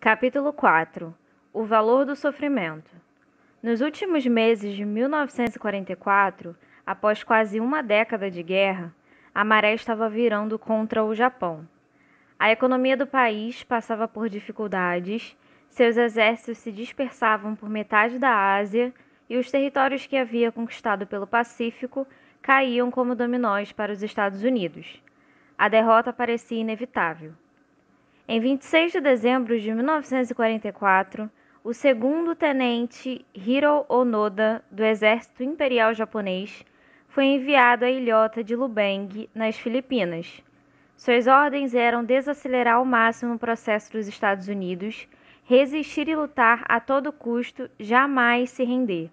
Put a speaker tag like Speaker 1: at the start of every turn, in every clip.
Speaker 1: Capítulo 4. O valor do sofrimento. Nos últimos meses de 1944, após quase uma década de guerra, a maré estava virando contra o Japão. A economia do país passava por dificuldades, seus exércitos se dispersavam por metade da Ásia e os territórios que havia conquistado pelo Pacífico caíam como dominós para os Estados Unidos. A derrota parecia inevitável. Em 26 de dezembro de 1944, o segundo tenente Hiro Onoda, do Exército Imperial Japonês, foi enviado à ilhota de Lubeng, nas Filipinas. Suas ordens eram desacelerar ao máximo o processo dos Estados Unidos, resistir e lutar a todo custo, jamais se render.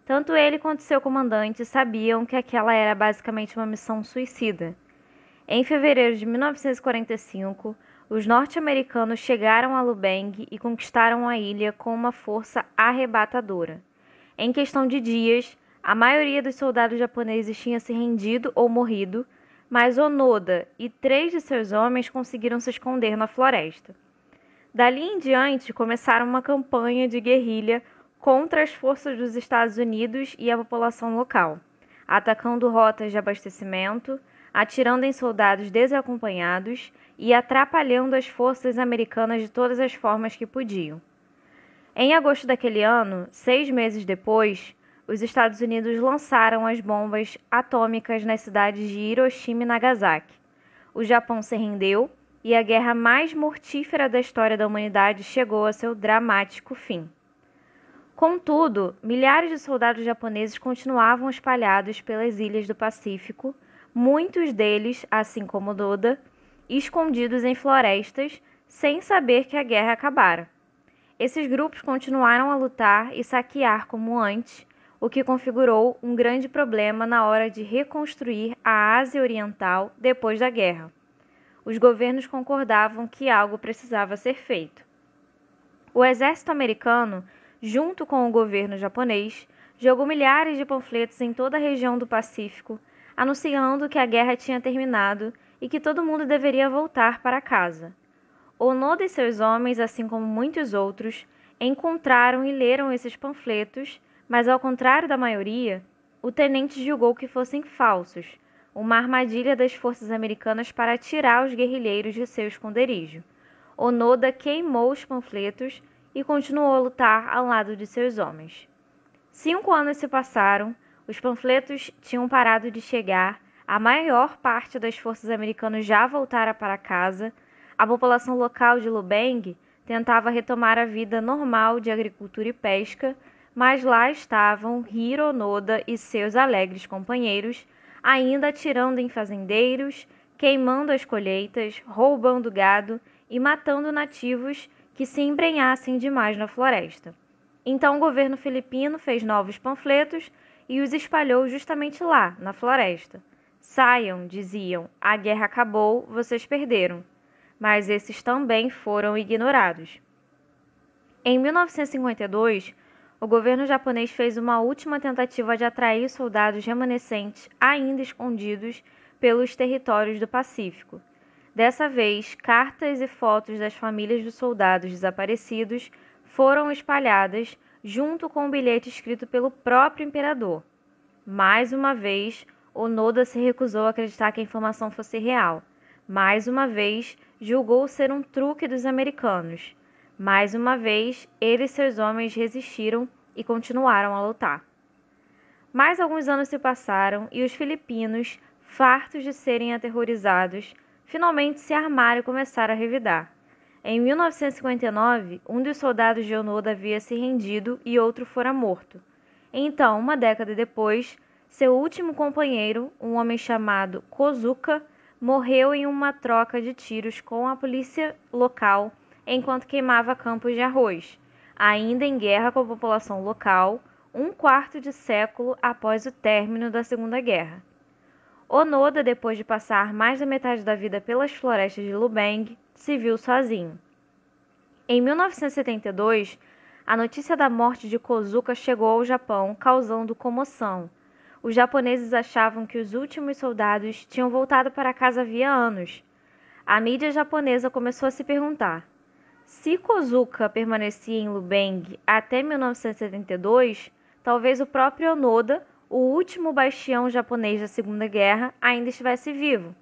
Speaker 1: Tanto ele quanto seu comandante sabiam que aquela era basicamente uma missão suicida. Em fevereiro de 1945, os norte-americanos chegaram a Lubeng e conquistaram a ilha com uma força arrebatadora. Em questão de dias, a maioria dos soldados japoneses tinha se rendido ou morrido, mas Onoda e 3 de seus homens conseguiram se esconder na floresta. Dali em diante, começaram uma campanha de guerrilha contra as forças dos Estados Unidos e a população local, atacando rotas de abastecimento, atirando em soldados desacompanhados e atrapalhando as forças americanas de todas as formas que podiam. Em agosto daquele ano, 6 meses depois, os Estados Unidos lançaram as bombas atômicas nas cidades de Hiroshima e Nagasaki. O Japão se rendeu e a guerra mais mortífera da história da humanidade chegou a seu dramático fim. Contudo, milhares de soldados japoneses continuavam espalhados pelas ilhas do Pacífico, muitos deles, assim como Onoda, escondidos em florestas, sem saber que a guerra acabara. Esses grupos continuaram a lutar e saquear como antes, o que configurou um grande problema na hora de reconstruir a Ásia Oriental depois da guerra. Os governos concordavam que algo precisava ser feito. O exército americano, junto com o governo japonês, jogou milhares de panfletos em toda a região do Pacífico, anunciando que a guerra tinha terminado e que todo mundo deveria voltar para casa. Onoda e seus homens, assim como muitos outros, encontraram e leram esses panfletos, mas ao contrário da maioria, o tenente julgou que fossem falsos, uma armadilha das forças americanas para tirar os guerrilheiros de seu esconderijo. Onoda queimou os panfletos e continuou a lutar ao lado de seus homens. 5 anos se passaram, os panfletos tinham parado de chegar, a maior parte das forças americanas já voltara para casa, a população local de Lubeng tentava retomar a vida normal de agricultura e pesca, mas lá estavam Hiro Onoda e seus alegres companheiros, ainda atirando em fazendeiros, queimando as colheitas, roubando gado e matando nativos que se embrenhassem demais na floresta. Então o governo filipino fez novos panfletos e os espalhou justamente lá, na floresta. Saiam, diziam, a guerra acabou, vocês perderam. Mas esses também foram ignorados. Em 1952, o governo japonês fez uma última tentativa de atrair soldados remanescentes ainda escondidos pelos territórios do Pacífico. Dessa vez, cartas e fotos das famílias dos soldados desaparecidos foram espalhadas junto com um bilhete escrito pelo próprio imperador. Mais uma vez, Onoda se recusou a acreditar que a informação fosse real. Mais uma vez, julgou ser um truque dos americanos. Mais uma vez, ele e seus homens resistiram e continuaram a lutar. Mais alguns anos se passaram e os filipinos, fartos de serem aterrorizados, finalmente se armaram e começaram a revidar. Em 1959, um dos soldados de Onoda havia se rendido e outro fora morto. Então, uma década depois, seu último companheiro, um homem chamado Kozuka, morreu em uma troca de tiros com a polícia local enquanto queimava campos de arroz, ainda em guerra com a população local, um quarto de século após o término da Segunda Guerra. Onoda, depois de passar mais da metade da vida pelas florestas de Lubeng, se viu sozinho. Em 1972, a notícia da morte de Kozuka chegou ao Japão, causando comoção. Os japoneses achavam que os últimos soldados tinham voltado para casa havia anos. A mídia japonesa começou a se perguntar: Se Kozuka permanecia em Lubeng até 1972, talvez o próprio Onoda, o último bastião japonês da Segunda Guerra, ainda estivesse vivo.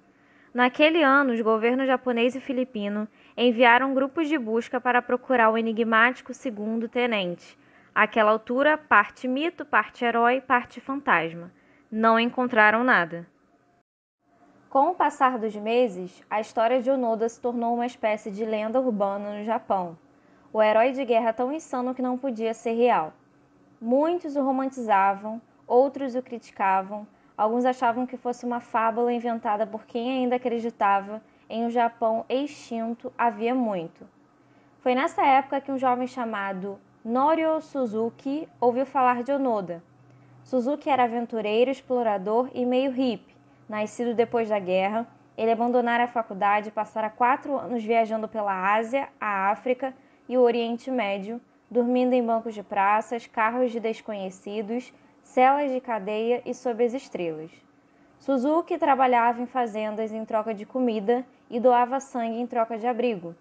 Speaker 1: Naquele ano, os governos japonês e filipino enviaram grupos de busca para procurar o enigmático segundo tenente. Àquela altura, parte mito, parte herói, parte fantasma. Não encontraram nada. Com o passar dos meses, a história de Onoda se tornou uma espécie de lenda urbana no Japão. O herói de guerra tão insano que não podia ser real. Muitos o romantizavam, outros o criticavam, alguns achavam que fosse uma fábula inventada por quem ainda acreditava em um Japão extinto havia muito. Foi nessa época que um jovem chamado Norio Suzuki ouviu falar de Onoda. Suzuki era aventureiro, explorador e meio hippie. Nascido depois da guerra, ele abandonara a faculdade e passara 4 anos viajando pela Ásia, a África e o Oriente Médio, dormindo em bancos de praças, carros de desconhecidos, celas de cadeia e sob as estrelas. Suzuki trabalhava em fazendas em troca de comida e doava sangue em troca de abrigo.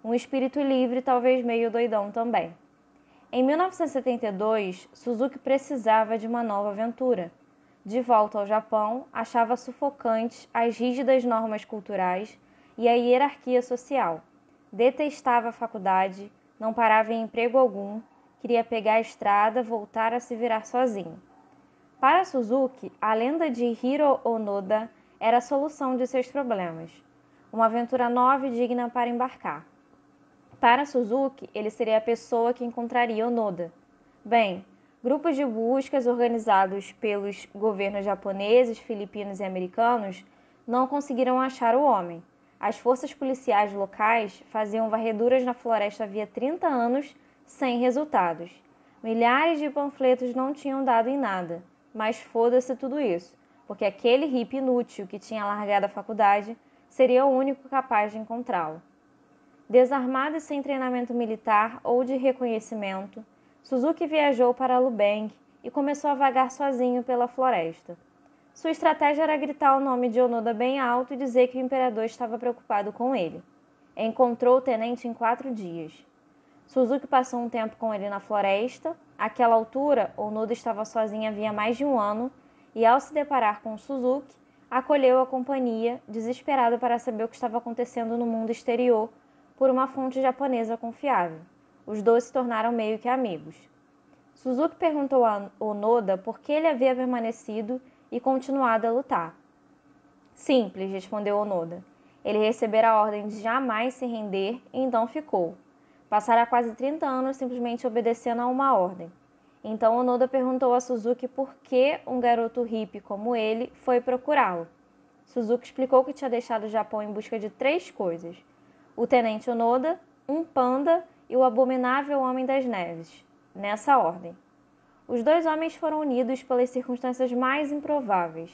Speaker 1: Um espírito livre, talvez meio doidão também. Em 1972, Suzuki precisava de uma nova aventura. De volta ao Japão, achava sufocantes as rígidas normas culturais e a hierarquia social. Detestava a faculdade, não parava em emprego algum, queria pegar a estrada, voltar a se virar sozinho. Para Suzuki, a lenda de Hiro Onoda era a solução de seus problemas. Uma aventura nova e digna para embarcar. Para Suzuki, ele seria a pessoa que encontraria Onoda. Bem, grupos de buscas organizados pelos governos japoneses, filipinos e americanos não conseguiram achar o homem. As forças policiais locais faziam varreduras na floresta havia 30 anos sem resultados. Milhares de panfletos não tinham dado em nada, mas foda-se tudo isso, porque aquele hippie inútil que tinha largado a faculdade seria o único capaz de encontrá-lo. Desarmado e sem treinamento militar ou de reconhecimento, Suzuki viajou para Lubeng e começou a vagar sozinho pela floresta. Sua estratégia era gritar o nome de Onoda bem alto e dizer que o imperador estava preocupado com ele. Encontrou o tenente em 4 dias. Suzuki passou um tempo com ele na floresta. Àquela altura, Onoda estava sozinho havia mais de um ano e, ao se deparar com Suzuki, acolheu a companhia, desesperado para saber o que estava acontecendo no mundo exterior, por uma fonte japonesa confiável. Os dois se tornaram meio que amigos. Suzuki perguntou a Onoda por que ele havia permanecido e continuado a lutar. Simples, respondeu Onoda. Ele recebera a ordem de jamais se render e então ficou. Passara quase 30 anos simplesmente obedecendo a uma ordem. Então Onoda perguntou a Suzuki por que um garoto hippie como ele foi procurá-lo. Suzuki explicou que tinha deixado o Japão em busca de 3 coisas: o tenente Onoda, um panda e o abominável Homem das Neves, nessa ordem. Os 2 homens foram unidos pelas circunstâncias mais improváveis.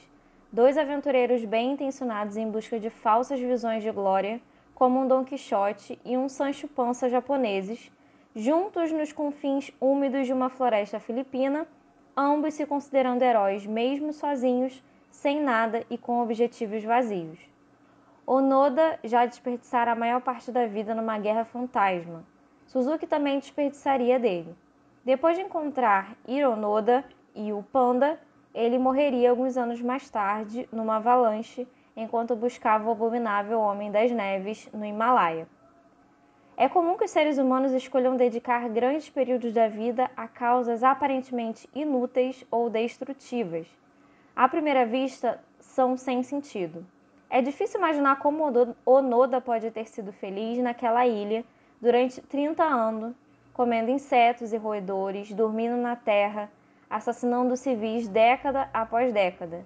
Speaker 1: 2 aventureiros bem intencionados em busca de falsas visões de glória, como um Dom Quixote e um Sancho Panza japoneses, juntos nos confins úmidos de uma floresta filipina, ambos se considerando heróis mesmo sozinhos, sem nada e com objetivos vazios. Onoda já desperdiçara a maior parte da vida numa guerra fantasma. Suzuki também desperdiçaria dele. Depois de encontrar Hiro Onoda e o panda, ele morreria alguns anos mais tarde numa avalanche enquanto buscava o abominável Homem das Neves no Himalaia. É comum que os seres humanos escolham dedicar grandes períodos da vida a causas aparentemente inúteis ou destrutivas. À primeira vista, são sem sentido. É difícil imaginar como Onoda pode ter sido feliz naquela ilha durante 30 anos, comendo insetos e roedores, dormindo na terra, assassinando civis década após década.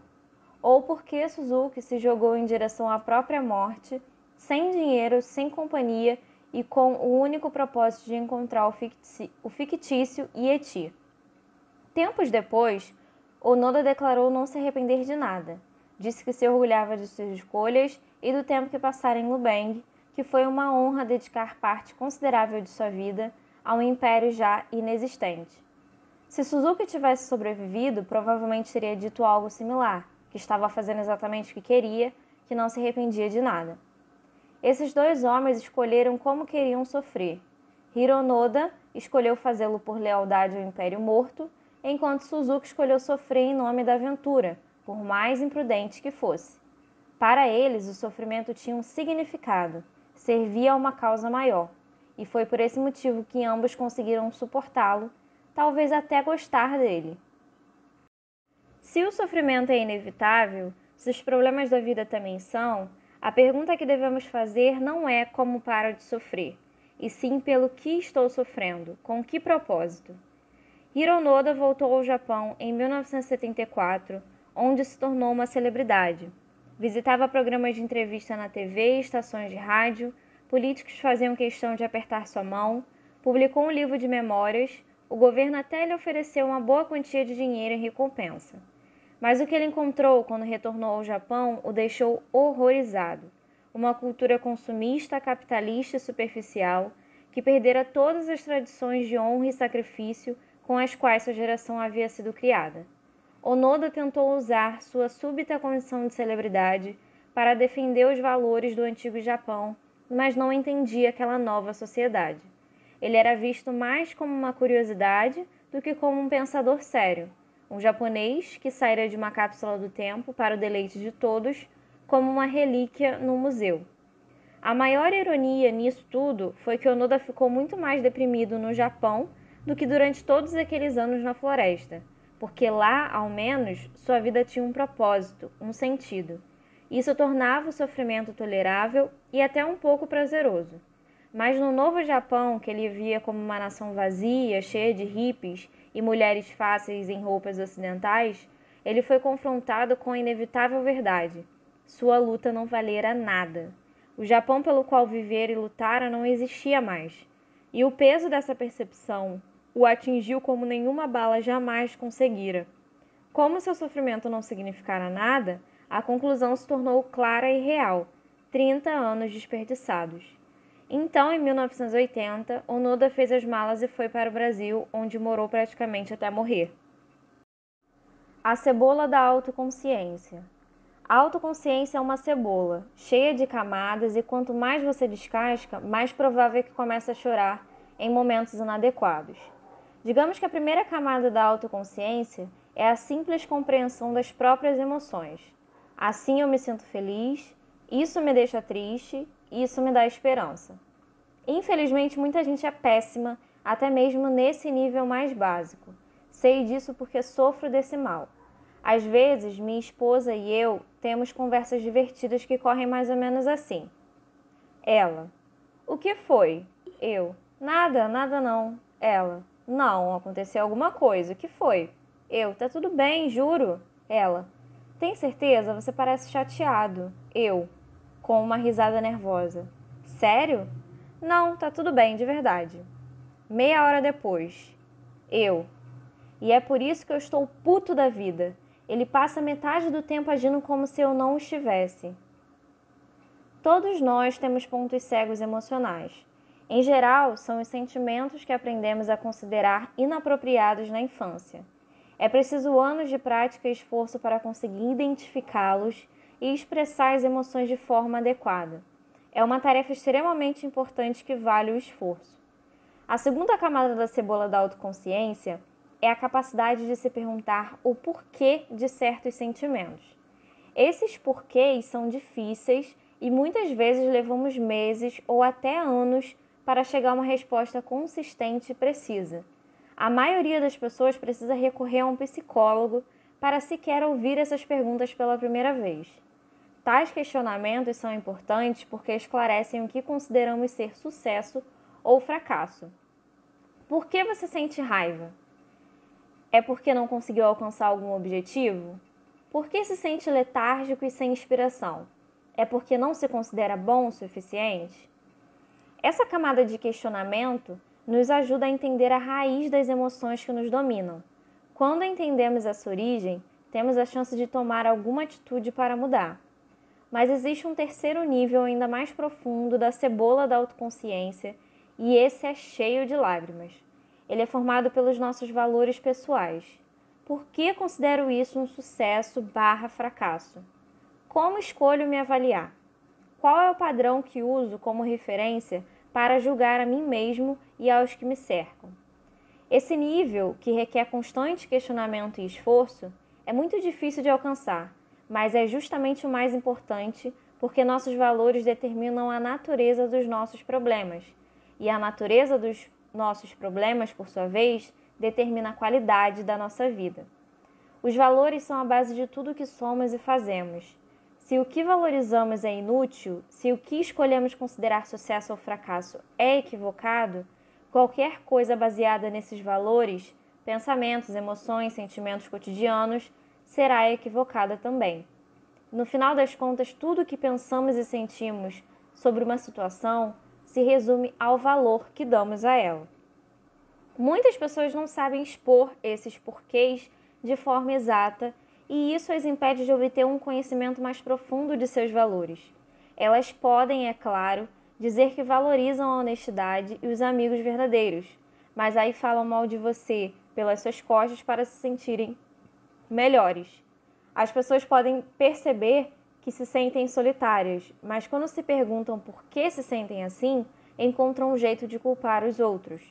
Speaker 1: Ou porque Suzuki se jogou em direção à própria morte, sem dinheiro, sem companhia e com o único propósito de encontrar o fictício Yeti. Tempos depois, Onoda declarou não se arrepender de nada. Disse que se orgulhava de suas escolhas e do tempo que passara em Lubeng, que foi uma honra dedicar parte considerável de sua vida a um império já inexistente. Se Suzuki tivesse sobrevivido, provavelmente teria dito algo similar, que estava fazendo exatamente o que queria, que não se arrependia de nada. Esses 2 homens escolheram como queriam sofrer. Hironoda escolheu fazê-lo por lealdade ao Império Morto, enquanto Suzuki escolheu sofrer em nome da aventura, por mais imprudente que fosse. Para eles, o sofrimento tinha um significado, servia a uma causa maior, e foi por esse motivo que ambos conseguiram suportá-lo, talvez até gostar dele. Se o sofrimento é inevitável, se os problemas da vida também são, a pergunta que devemos fazer não é como paro de sofrer, e sim pelo que estou sofrendo, com que propósito. Hironoda voltou ao Japão em 1974, onde se tornou uma celebridade. Visitava programas de entrevista na TV e estações de rádio, políticos faziam questão de apertar sua mão, publicou um livro de memórias, o governo até lhe ofereceu uma boa quantia de dinheiro em recompensa. Mas o que ele encontrou quando retornou ao Japão o deixou horrorizado. Uma cultura consumista, capitalista e superficial, que perdera todas as tradições de honra e sacrifício com as quais sua geração havia sido criada. Onoda tentou usar sua súbita condição de celebridade para defender os valores do antigo Japão, mas não entendia aquela nova sociedade. Ele era visto mais como uma curiosidade do que como um pensador sério, um japonês que saíra de uma cápsula do tempo para o deleite de todos, como uma relíquia no museu. A maior ironia nisso tudo foi que Onoda ficou muito mais deprimido no Japão do que durante todos aqueles anos na floresta, porque lá, ao menos, sua vida tinha um propósito, um sentido. Isso tornava o sofrimento tolerável e até um pouco prazeroso. Mas no novo Japão, que ele via como uma nação vazia, cheia de hippies e mulheres fáceis em roupas ocidentais, ele foi confrontado com a inevitável verdade: sua luta não valera nada. O Japão pelo qual vivera e lutara não existia mais. E o peso dessa percepção o atingiu como nenhuma bala jamais conseguira. Como seu sofrimento não significara nada, a conclusão se tornou clara e real: 30 anos desperdiçados. Então, em 1980, Onoda fez as malas e foi para o Brasil, onde morou praticamente até morrer. A cebola da autoconsciência. A autoconsciência é uma cebola, cheia de camadas, e quanto mais você descasca, mais provável é que comece a chorar em momentos inadequados. Digamos que a primeira camada da autoconsciência é a simples compreensão das próprias emoções. Assim eu me sinto feliz, isso me deixa triste, isso me dá esperança. Infelizmente, muita gente é péssima, até mesmo nesse nível mais básico. Sei disso porque sofro desse mal. Às vezes, minha esposa e eu temos conversas divertidas que correm mais ou menos assim. Ela: o que foi? Eu: nada, nada não. Ela: não, aconteceu alguma coisa. O que foi? Eu: tá tudo bem, juro. Ela: tem certeza? Você parece chateado. Eu, com uma risada nervosa: sério? Não, tá tudo bem, de verdade. Meia hora depois: eu: e é por isso que eu estou puto da vida. Ele passa metade do tempo agindo como se eu não estivesse. Todos nós temos pontos cegos emocionais. Em geral, são os sentimentos que aprendemos a considerar inapropriados na infância. É preciso anos de prática e esforço para conseguir identificá-los e expressar as emoções de forma adequada. É uma tarefa extremamente importante que vale o esforço. A segunda camada da cebola da autoconsciência é a capacidade de se perguntar o porquê de certos sentimentos. Esses porquês são difíceis e muitas vezes levamos meses ou até anos para chegar a uma resposta consistente e precisa. A maioria das pessoas precisa recorrer a um psicólogo para sequer ouvir essas perguntas pela primeira vez. Tais questionamentos são importantes porque esclarecem o que consideramos ser sucesso ou fracasso. Por que você sente raiva? É porque não conseguiu alcançar algum objetivo? Por que se sente letárgico e sem inspiração? É porque não se considera bom o suficiente? Essa camada de questionamento nos ajuda a entender a raiz das emoções que nos dominam. Quando entendemos essa origem, temos a chance de tomar alguma atitude para mudar. Mas existe um terceiro nível ainda mais profundo da cebola da autoconsciência, e esse é cheio de lágrimas. Ele é formado pelos nossos valores pessoais. Por que considero isso um sucesso/fracasso? Como escolho me avaliar? Qual é o padrão que uso como referência para julgar a mim mesmo e aos que me cercam. Esse nível, que requer constante questionamento e esforço, é muito difícil de alcançar, mas é justamente o mais importante porque nossos valores determinam a natureza dos nossos problemas, e a natureza dos nossos problemas, por sua vez, determina a qualidade da nossa vida. Os valores são a base de tudo o que somos e fazemos. Se o que valorizamos é inútil, se o que escolhemos considerar sucesso ou fracasso é equivocado, qualquer coisa baseada nesses valores, pensamentos, emoções, sentimentos cotidianos, será equivocada também. No final das contas, tudo o que pensamos e sentimos sobre uma situação se resume ao valor que damos a ela. Muitas pessoas não sabem expor esses porquês de forma exata e isso as impede de obter um conhecimento mais profundo de seus valores. Elas podem, é claro, dizer que valorizam a honestidade e os amigos verdadeiros, mas aí falam mal de você pelas suas costas para se sentirem melhores. As pessoas podem perceber que se sentem solitárias, mas quando se perguntam por que se sentem assim, encontram um jeito de culpar os outros.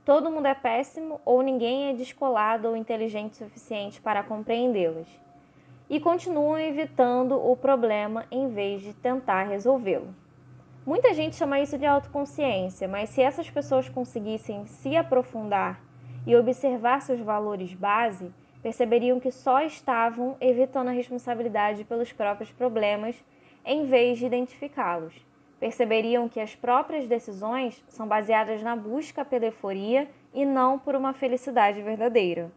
Speaker 1: Todo mundo é péssimo ou ninguém é descolado ou inteligente o suficiente para compreendê-las. E continuam evitando o problema em vez de tentar resolvê-lo. Muita gente chama isso de autoconsciência, mas se essas pessoas conseguissem se aprofundar e observar seus valores base, perceberiam que só estavam evitando a responsabilidade pelos próprios problemas em vez de identificá-los. Perceberiam que as próprias decisões são baseadas na busca pela euforia e não por uma felicidade verdadeira.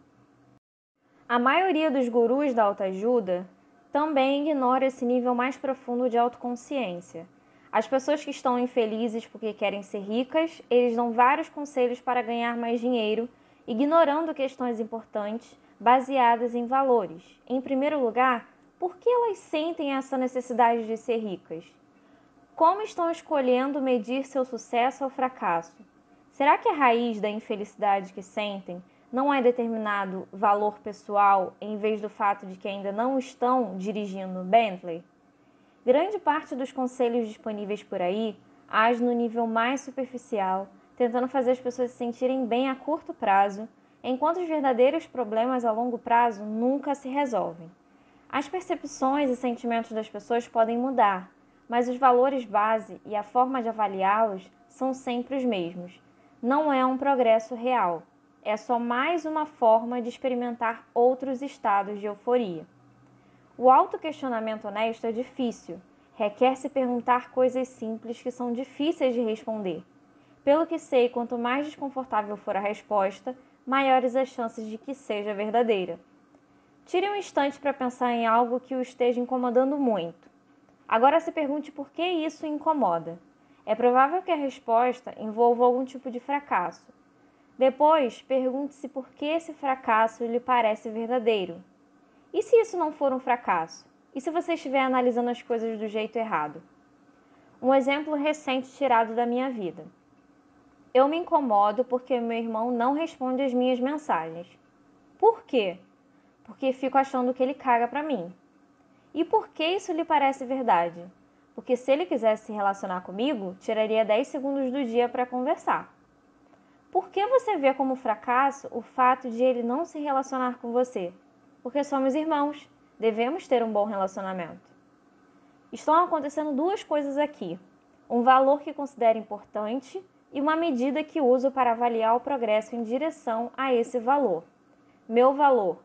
Speaker 1: A maioria dos gurus da autoajuda também ignora esse nível mais profundo de autoconsciência. As pessoas que estão infelizes porque querem ser ricas, eles dão vários conselhos para ganhar mais dinheiro, ignorando questões importantes baseadas em valores. Em primeiro lugar, por que elas sentem essa necessidade de ser ricas? Como estão escolhendo medir seu sucesso ou fracasso? Será que a raiz da infelicidade que sentem não é determinado valor pessoal em vez do fato de que ainda não estão dirigindo Bentley? Grande parte dos conselhos disponíveis por aí age no nível mais superficial, tentando fazer as pessoas se sentirem bem a curto prazo, enquanto os verdadeiros problemas a longo prazo nunca se resolvem. As percepções e sentimentos das pessoas podem mudar, mas os valores base e a forma de avaliá-los são sempre os mesmos. Não é um progresso real, é só mais uma forma de experimentar outros estados de euforia. O autoquestionamento honesto é difícil, requer se perguntar coisas simples que são difíceis de responder. Pelo que sei, quanto mais desconfortável for a resposta, maiores as chances de que seja verdadeira. Tire um instante para pensar em algo que o esteja incomodando muito. Agora se pergunte por que isso o incomoda. É provável que a resposta envolva algum tipo de fracasso. Depois, pergunte-se por que esse fracasso lhe parece verdadeiro. E se isso não for um fracasso? E se você estiver analisando as coisas do jeito errado? Um exemplo recente tirado da minha vida. Eu me incomodo porque meu irmão não responde as minhas mensagens. Por quê? Porque fico achando que ele caga pra mim. E por que isso lhe parece verdade? Porque se ele quisesse se relacionar comigo, tiraria 10 segundos do dia para conversar. Por que você vê como fracasso o fato de ele não se relacionar com você? Porque somos irmãos, devemos ter um bom relacionamento. Estão acontecendo duas coisas aqui: um valor que considero importante e uma medida que uso para avaliar o progresso em direção a esse valor. Meu valor: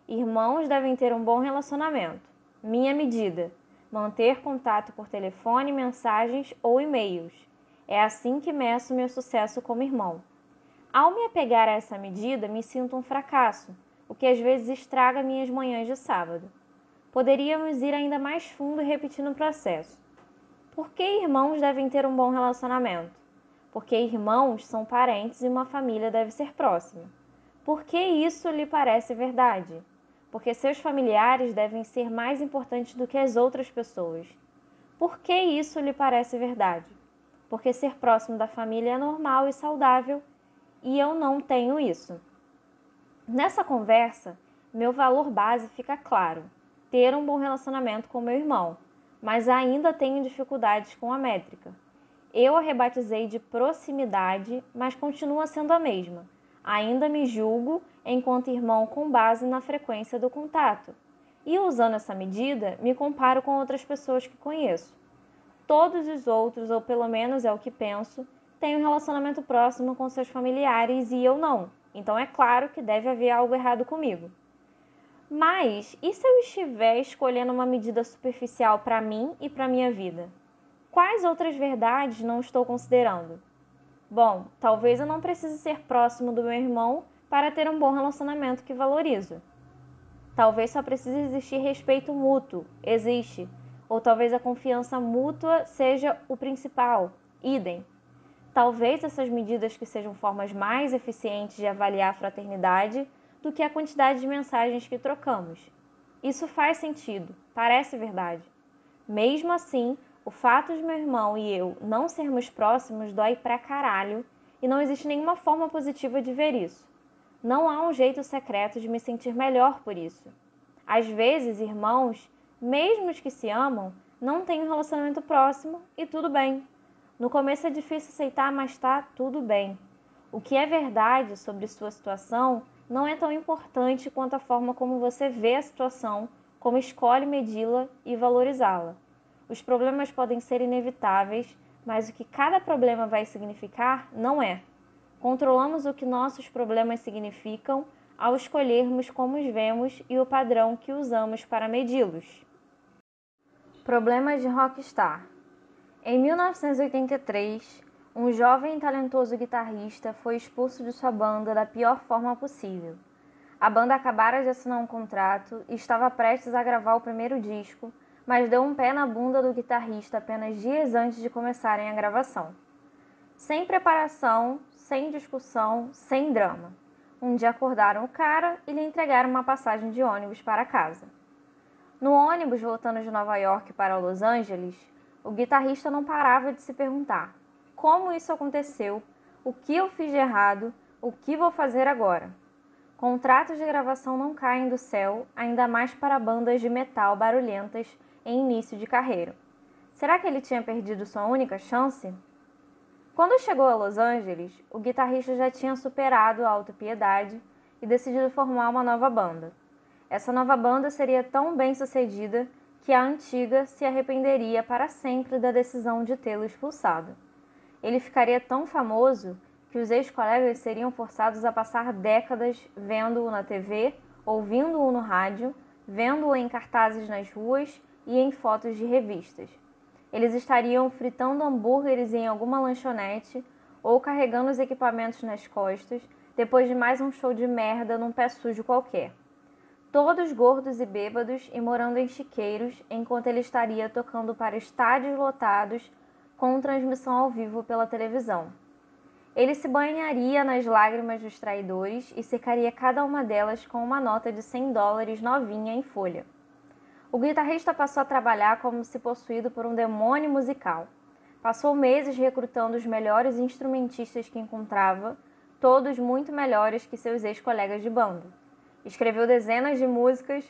Speaker 1: irmãos devem ter um bom relacionamento. Minha medida: manter contato por telefone, mensagens ou e-mails. É assim que meço meu sucesso como irmão. Ao me apegar a essa medida, me sinto um fracasso, o que às vezes estraga minhas manhãs de sábado. Poderíamos ir ainda mais fundo e repetir o processo. Por que irmãos devem ter um bom relacionamento? Porque irmãos são parentes e uma família deve ser próxima. Por que isso lhe parece verdade? Porque seus familiares devem ser mais importantes do que as outras pessoas. Por que isso lhe parece verdade? Porque ser próximo da família é normal e saudável e eu não tenho isso. Nessa conversa, meu valor base fica claro: ter um bom relacionamento com meu irmão, mas ainda tenho dificuldades com a métrica. Eu a rebatizei de proximidade, mas continua sendo a mesma. Ainda me julgo enquanto irmão com base na frequência do contato. E usando essa medida, me comparo com outras pessoas que conheço. Todos os outros, ou pelo menos é o que penso, têm um relacionamento próximo com seus familiares e eu não. Então é claro que deve haver algo errado comigo. Mas e se eu estiver escolhendo uma medida superficial para mim e para minha vida? Quais outras verdades não estou considerando? Bom, talvez eu não precise ser próximo do meu irmão para ter um bom relacionamento que valorizo. Talvez só precise existir respeito mútuo, existe. Ou talvez a confiança mútua seja o principal, idem. Talvez essas medidas que sejam formas mais eficientes de avaliar a fraternidade do que a quantidade de mensagens que trocamos. Isso faz sentido, parece verdade. Mesmo assim, o fato de meu irmão e eu não sermos próximos dói pra caralho e não existe nenhuma forma positiva de ver isso. Não há um jeito secreto de me sentir melhor por isso. Às vezes, irmãos, mesmo os que se amam, não têm um relacionamento próximo e tudo bem. No começo é difícil aceitar, mas tá tudo bem. O que é verdade sobre sua situação não é tão importante quanto a forma como você vê a situação, como escolhe medi-la e valorizá-la. Os problemas podem ser inevitáveis, mas o que cada problema vai significar não é. Controlamos o que nossos problemas significam ao escolhermos como os vemos e o padrão que usamos para medi-los. Problemas de rockstar. Em 1983, um jovem e talentoso guitarrista foi expulso de sua banda da pior forma possível. A banda acabara de assinar um contrato e estava prestes a gravar o primeiro disco, mas deu um pé na bunda do guitarrista apenas dias antes de começarem a gravação. Sem preparação, sem discussão, sem drama. Um dia acordaram o cara e lhe entregaram uma passagem de ônibus para casa. No ônibus voltando de Nova York para Los Angeles, o guitarrista não parava de se perguntar: como isso aconteceu? O que eu fiz de errado? O que vou fazer agora? Contratos de gravação não caem do céu, ainda mais para bandas de metal barulhentas em início de carreira. Será que ele tinha perdido sua única chance? Quando chegou a Los Angeles, o guitarrista já tinha superado a autopiedade e decidido formar uma nova banda. Essa nova banda seria tão bem sucedida que a antiga se arrependeria para sempre da decisão de tê-lo expulsado. Ele ficaria tão famoso que os ex-colegas seriam forçados a passar décadas vendo-o na TV, ouvindo-o no rádio, vendo-o em cartazes nas ruas e em fotos de revistas. Eles estariam fritando hambúrgueres em alguma lanchonete ou carregando os equipamentos nas costas depois de mais um show de merda num pé sujo qualquer. Todos gordos e bêbados e morando em chiqueiros enquanto ele estaria tocando para estádios lotados com transmissão ao vivo pela televisão. Ele se banharia nas lágrimas dos traidores e secaria cada uma delas com uma nota de $100 novinha em folha. O guitarrista passou a trabalhar como se possuído por um demônio musical. Passou meses recrutando os melhores instrumentistas que encontrava, todos muito melhores que seus ex-colegas de banda. Escreveu dezenas de músicas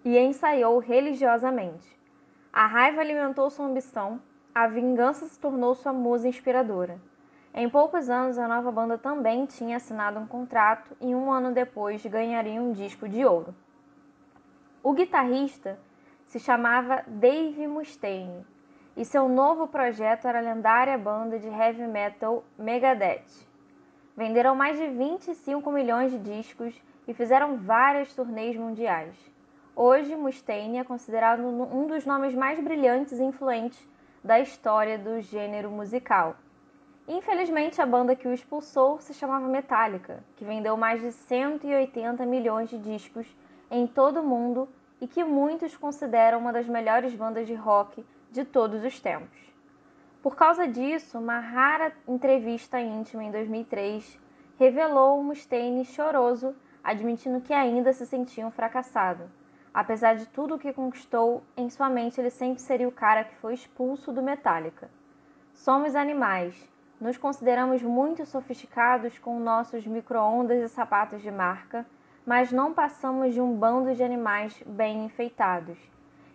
Speaker 1: e ensaiou religiosamente. A raiva alimentou sua ambição, a vingança se tornou sua musa inspiradora. Em poucos anos, a nova banda também tinha assinado um contrato e um ano depois ganharia um disco de ouro. O guitarrista se chamava Dave Mustaine e seu novo projeto era a lendária banda de heavy metal Megadeth. Venderam mais de 25 milhões de discos e fizeram várias turnês mundiais. Hoje, Mustaine é considerado um dos nomes mais brilhantes e influentes da história do gênero musical. Infelizmente, a banda que o expulsou se chamava Metallica, que vendeu mais de 180 milhões de discos em todo o mundo e que muitos consideram uma das melhores bandas de rock de todos os tempos. Por causa disso, uma rara entrevista íntima em 2003 revelou o Mustaine choroso, admitindo que ainda se sentia um fracassado. Apesar de tudo o que conquistou, em sua mente ele sempre seria o cara que foi expulso do Metallica. Somos animais. Nos consideramos muito sofisticados com nossos micro-ondas e sapatos de marca, mas não passamos de um bando de animais bem enfeitados.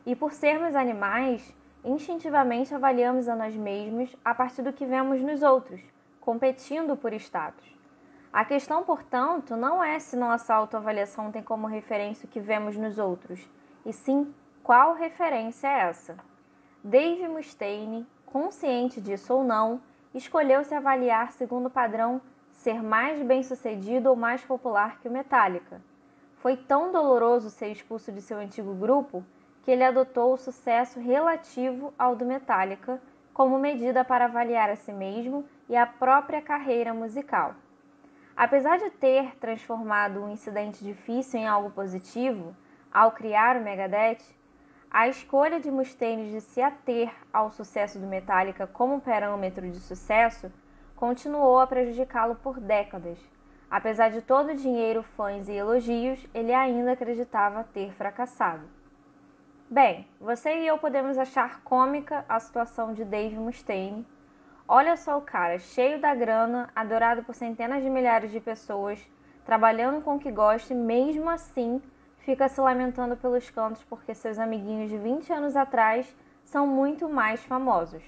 Speaker 1: E por sermos animais, Instintivamente avaliamos a nós mesmos a partir do que vemos nos outros, competindo por status. A questão, portanto, não é se nossa autoavaliação tem como referência o que vemos nos outros, e sim qual referência é essa. Dave Mustaine, consciente disso ou não, escolheu se avaliar segundo o padrão ser mais bem-sucedido ou mais popular que o Metallica. Foi tão doloroso ser expulso de seu antigo grupo que ele adotou o sucesso relativo ao do Metallica como medida para avaliar a si mesmo e a própria carreira musical. Apesar de ter transformado um incidente difícil em algo positivo, ao criar o Megadeth, a escolha de Mustaine de se ater ao sucesso do Metallica como parâmetro de sucesso continuou a prejudicá-lo por décadas. Apesar de todo o dinheiro, fãs e elogios, ele ainda acreditava ter fracassado. Bem, você e eu podemos achar cômica a situação de Dave Mustaine. Olha só o cara, cheio da grana, adorado por centenas de milhares de pessoas, trabalhando com o que gosta e mesmo assim fica se lamentando pelos cantos porque seus amiguinhos de 20 anos atrás são muito mais famosos.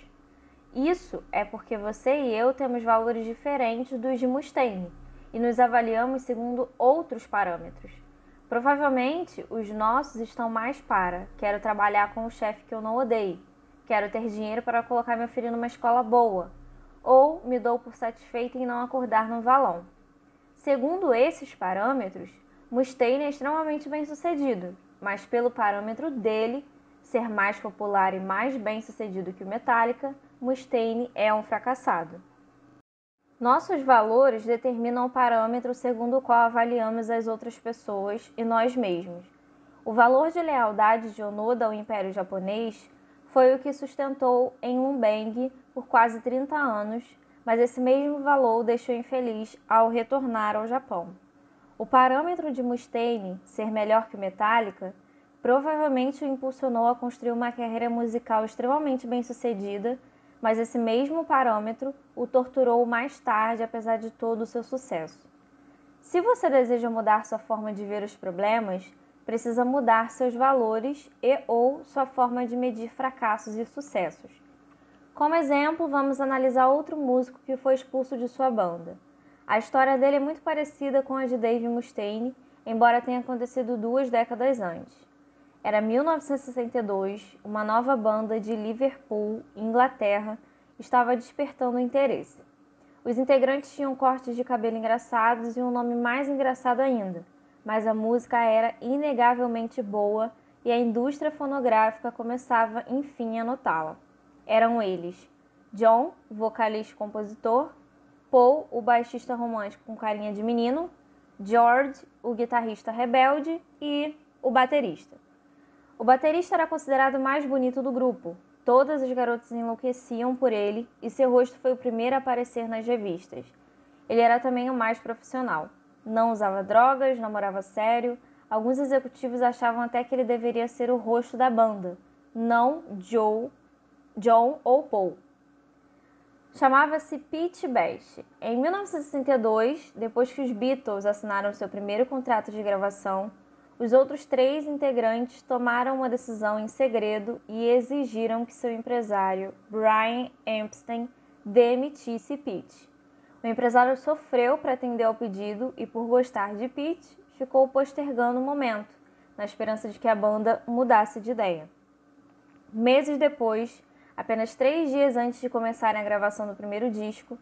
Speaker 1: Isso é porque você e eu temos valores diferentes dos de Mustaine e nos avaliamos segundo outros parâmetros. Provavelmente os nossos estão mais para: quero trabalhar com um chefe que eu não odeio, quero ter dinheiro para colocar meu filho numa escola boa, ou me dou por satisfeita em não acordar no valão. Segundo esses parâmetros, Mustaine é extremamente bem-sucedido, mas pelo parâmetro dele, ser mais popular e mais bem-sucedido que o Metallica, Mustaine é um fracassado. Nossos valores determinam o parâmetro segundo o qual avaliamos as outras pessoas e nós mesmos. O valor de lealdade de Onoda ao Império Japonês foi o que sustentou em Lumbeng por quase 30 anos, mas esse mesmo valor o deixou infeliz ao retornar ao Japão. O parâmetro de Mustaine, ser melhor que Metallica, provavelmente o impulsionou a construir uma carreira musical extremamente bem-sucedida, mas esse mesmo parâmetro o torturou mais tarde, apesar de todo o seu sucesso. Se você deseja mudar sua forma de ver os problemas, precisa mudar seus valores e/ou sua forma de medir fracassos e sucessos. Como exemplo, vamos analisar outro músico que foi expulso de sua banda. A história dele é muito parecida com a de Dave Mustaine, embora tenha acontecido 2 décadas antes. Era 1962, uma nova banda de Liverpool, Inglaterra, estava despertando interesse. Os integrantes tinham cortes de cabelo engraçados e um nome mais engraçado ainda, mas a música era inegavelmente boa e a indústria fonográfica começava enfim a notá-la. Eram eles: John, o vocalista e compositor; Paul, o baixista romântico com carinha de menino; George, o guitarrista rebelde; e o baterista. O baterista era considerado o mais bonito do grupo. Todas as garotas enlouqueciam por ele e seu rosto foi o primeiro a aparecer nas revistas. Ele era também o mais profissional. Não usava drogas, namorava sério. Alguns executivos achavam até que ele deveria ser o rosto da banda, não John ou Paul. Chamava-se Pete Best. Em 1962, depois que os Beatles assinaram seu primeiro contrato de gravação, os outros 3 integrantes tomaram uma decisão em segredo e exigiram que seu empresário, Brian Epstein, demitisse Pete. O empresário sofreu para atender ao pedido e, por gostar de Pete, ficou postergando o momento, na esperança de que a banda mudasse de ideia. Meses depois, apenas 3 dias antes de começarem a gravação do primeiro disco,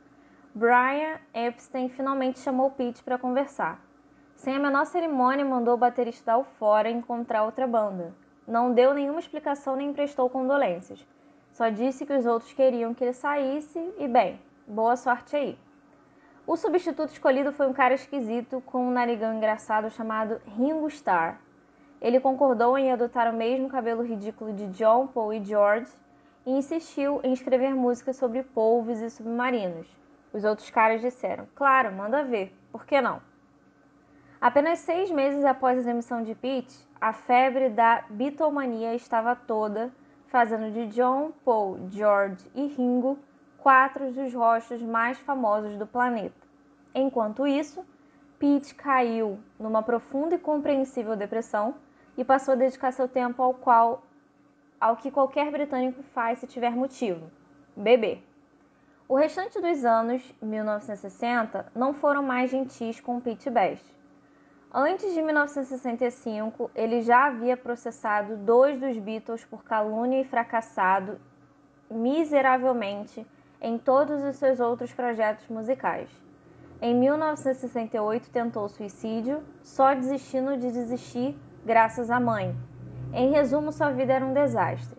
Speaker 1: Brian Epstein finalmente chamou Pete para conversar. Sem a menor cerimônia, mandou o baterista dar o fora e encontrar outra banda. Não deu nenhuma explicação nem prestou condolências. Só disse que os outros queriam que ele saísse e, bem, boa sorte aí. O substituto escolhido foi um cara esquisito com um narigão engraçado chamado Ringo Starr. Ele concordou em adotar o mesmo cabelo ridículo de John, Paul e George e insistiu em escrever músicas sobre polvos e submarinos. Os outros caras disseram: claro, manda ver, por que não? Apenas 6 meses após a demissão de Pete, a febre da Beatlemania estava toda, fazendo de John, Paul, George e Ringo 4 dos rostos mais famosos do planeta. Enquanto isso, Pete caiu numa profunda e compreensível depressão e passou a dedicar seu tempo ao qual ao que qualquer britânico faz se tiver motivo: beber. O restante dos anos 1960 não foram mais gentis com Pete Best. Antes de 1965, ele já havia processado 2 dos Beatles por calúnia e fracassado miseravelmente em todos os seus outros projetos musicais. Em 1968 tentou suicídio, só desistindo de desistir graças à mãe. Em resumo, sua vida era um desastre.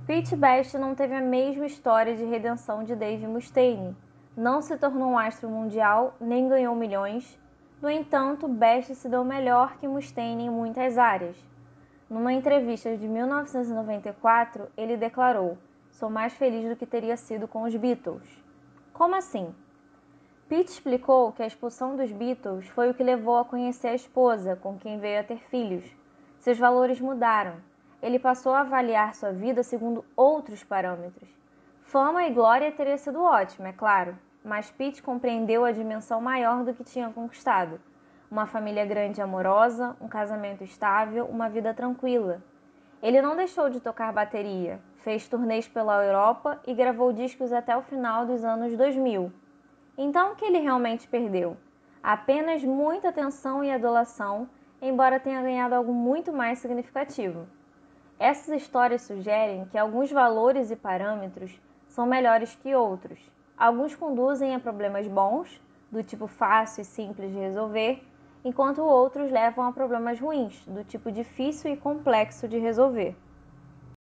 Speaker 1: Pete Best não teve a mesma história de redenção de Dave Mustaine. Não se tornou um astro mundial, nem ganhou milhões. No entanto, Best se deu melhor que Mustaine em muitas áreas. Numa entrevista de 1994, ele declarou: "Sou mais feliz do que teria sido com os Beatles." Como assim? Pete explicou que a expulsão dos Beatles foi o que levou a conhecer a esposa, com quem veio a ter filhos. Seus valores mudaram. Ele passou a avaliar sua vida segundo outros parâmetros. Fama e glória teria sido ótimo, é claro, mas Pete compreendeu a dimensão maior do que tinha conquistado: uma família grande e amorosa, um casamento estável, uma vida tranquila. Ele não deixou de tocar bateria, fez turnês pela Europa e gravou discos até o final dos anos 2000. Então, o que ele realmente perdeu? Apenas muita atenção e adulação, embora tenha ganhado algo muito mais significativo. Essas histórias sugerem que alguns valores e parâmetros são melhores que outros. Alguns conduzem a problemas bons, do tipo fácil e simples de resolver, enquanto outros levam a problemas ruins, do tipo difícil e complexo de resolver.